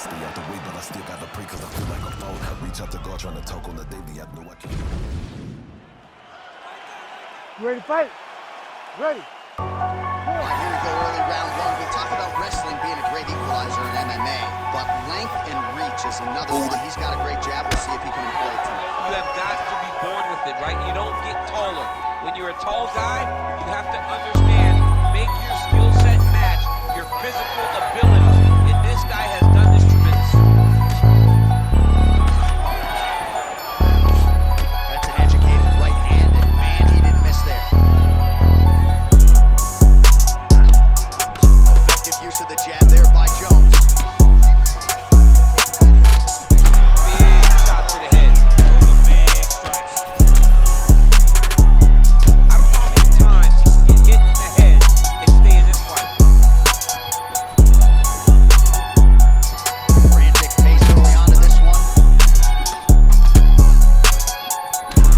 stay out the way, but I still gotta pray cause I feel like a foe. Reach out to God trying to talk on the daily, I know I can't. You ready to fight? Ready. All right, here we go, early round one. We talk about wrestling being a great equalizer in MMA, but length and reach is another one. He's got a great jab. We'll see if he can employ it tonight. You have got to be born with it, right? You don't get taller. When you're a tall guy, you have to understand, make your skill set match your physical abilities. And this guy has done this tremendously. That's an educated right hand, and man, he didn't miss there. Effective use of the jab there by Jones. Big shot to the head. Those are big strikes. I don't know how many times he can get hit in the head and stay in this fight. Frantic pace early on to this one.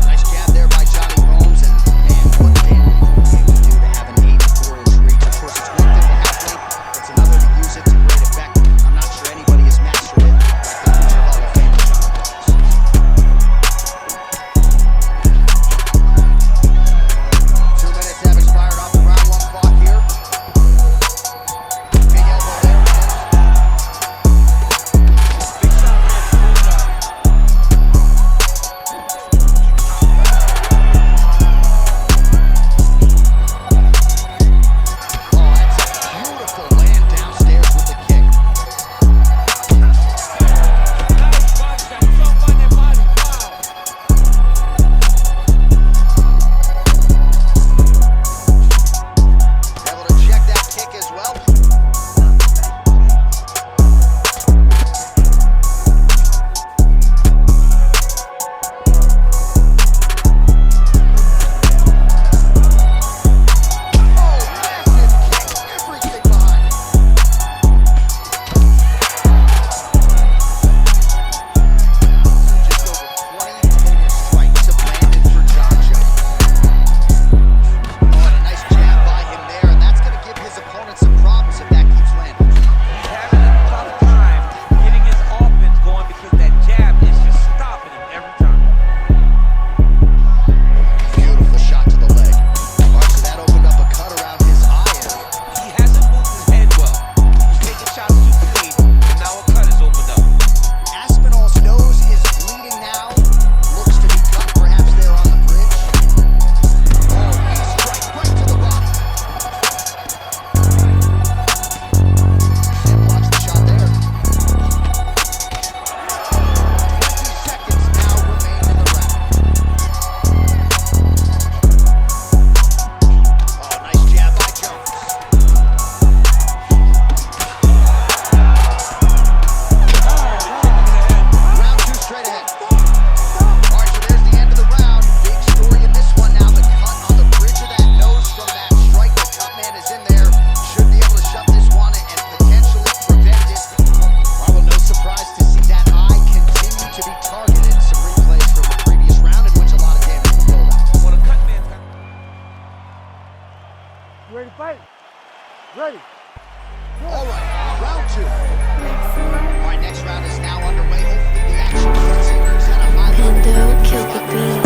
Nice jab there by Johnny Bones, and man, what damage he would do to have an 84-inch reach. Of course, it's one thing to have length, it's another to use it to great effect. I'm not sure anybody has mastered it like the future Hall of Famer Johnny Bones. 2 minutes have expired off the round one clock here. Big elbow there. Big shot there. Good job. Oh, that's a beautiful land downstairs with the kick. Able to check that kick as well. Oh, massive kick, everything behind it. Just over 20 total strikes have landed for John Jones. Oh, and a nice jab by him there, and that's going to give his opponent some problems if that keeps landing. He's having a tough time getting his offense going because that jab is just stopping him every time. Beautiful shot to the leg. All right, so that opened up a cut around his eye area. He hasn't moved his head well. He's taking shots too clean, and now a cut is opened up. Aspinall's nose is bleeding now. Looks to be cut, perhaps there on the bridge. Oh, knee strike right to the body. And blocks the shot there. 20 seconds now remain in the round. Oh, nice jab by Jones. Round two straight ahead. All right, so there's the end of the round. Big story in this one now. The cut on the bridge of that nose from that strike. The cut man is in there. Should be able to shut this one and potentially prevent it. Well, no surprise to see that eye continue to be targeted. Some replays from the previous round in which a lot of damage was pulled out. When a cut man's got You ready to fight? Ready. All right, round two. All right, next round is now underway. Hopefully the action continues at a high level. Pando killed the beat.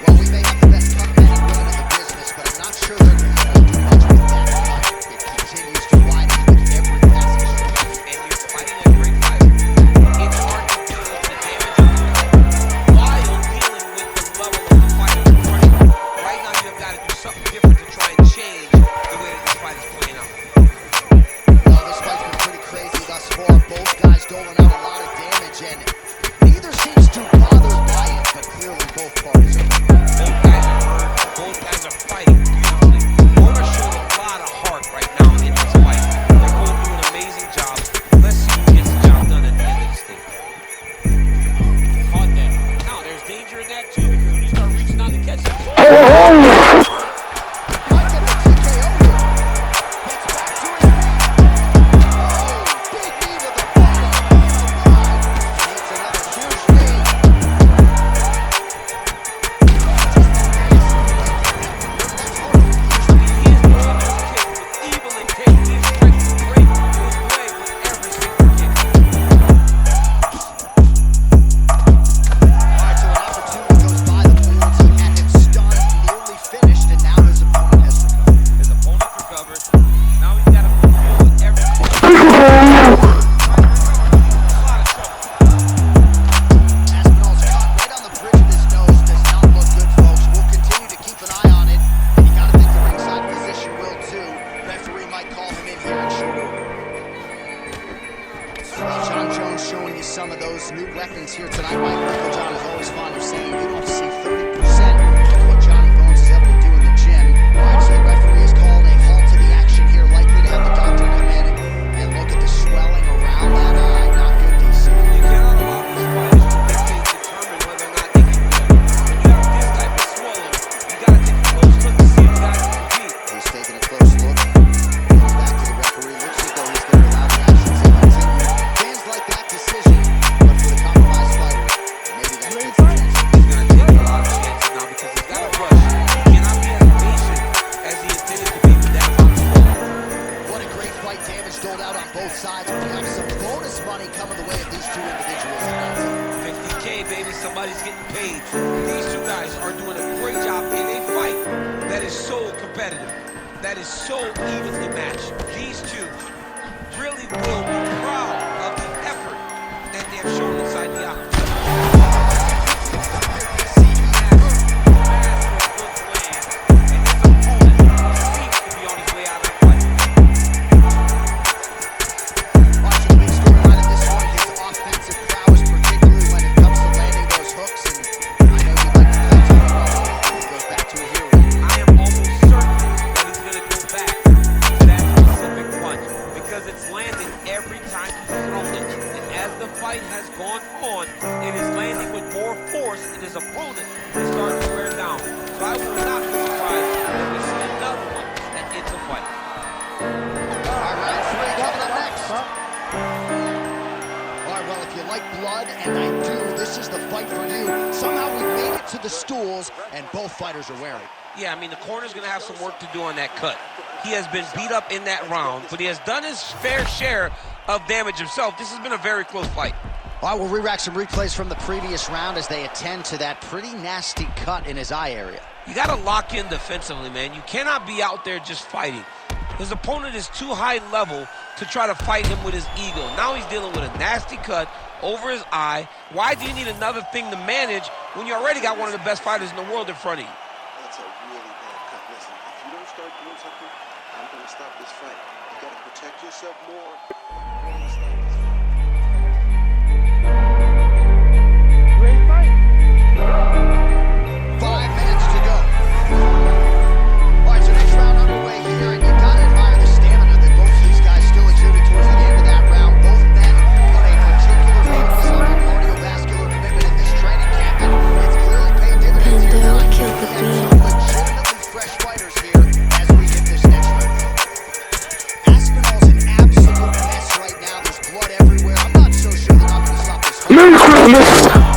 Well, we may have the best cut men and women in the business, but I'm not sure they're going to be able to do much with that cut. It continues to widen with every passing stretch. and you're fighting a great fighter. It's hard to deal with the damage of the cut while dealing with the level of the fight in front of you. Right now, you've got to do something different to try and change the way that this fight is playing out. Well, this fight's been his new weapons here tonight. Mike Uncle John is always fond of saying you don't see 30% of what Johnny Bones is able to do in the gym. All right, so the referee has called a halt to the action here, likely to have the doctor come in and look at the swelling around that eye. Not good, DC. You cannot allow these fighters to dictate, determine whether or not they can win. When you have this type of swelling, you got to take a close look to see if the guy can compete. He's taking a close look. Goes back to the referee. Looks as though he's going to allow the action to continue. Fans like that decision, but for the compromised fighter, maybe that takes a chance. He's going to take a lot of chances now because he's got a rush. He cannot be as patient as he intended to be with that amount of swelling. What a great fight. Damage doled out on both sides. We have some bonus money coming the way of these two individuals. 50K, baby, somebody's getting paid. These two guys are doing a great job in a fight that is so competitive, that is so evenly matched. These two really will be proud of the effort that they have shown inside the octagon. Fight has gone on, it is landing with more force and his opponent is starting to wear down. So I will not be surprised if we see another one that ends a fight. All right, round 3 coming up next. All right, well, if you like blood, and I do, this is the fight for you. Somehow we made it to the stools, and both fighters are wearing. Yeah, I mean, the corner's going to have some work to do on that cut. He has been beat up in that round, but he has done his fair share of damage himself. This has been a very close fight. All right, we'll re-rack some replays from the previous round as they attend to that pretty nasty cut in his eye area. You got to lock in defensively, man. You cannot be out there just fighting. His opponent is too high level to try to fight him with his ego. Now he's dealing with a nasty cut over his eye. Why do you need another thing to manage when you already got one of the best fighters in the world in front of you? That's a really bad cut. Listen, if you don't start doing something, I'm going to stop this fight. You got to protect yourself more. I'm going to stop this fight. Ready to fight? 5 minutes to go. All right, so next round underway here, and you got to admire the stamina that both of these guys still exuded towards the end of that round. Both men put a particular focus on their cardiovascular commitment in this training camp, and it's clearly paying dividends here tonight. We have some legitimately fresh fighters here as we hit this next round. Aspinall's an absolute mess right now. There's blood everywhere. I'm not so sure that I'm going to stop this fight.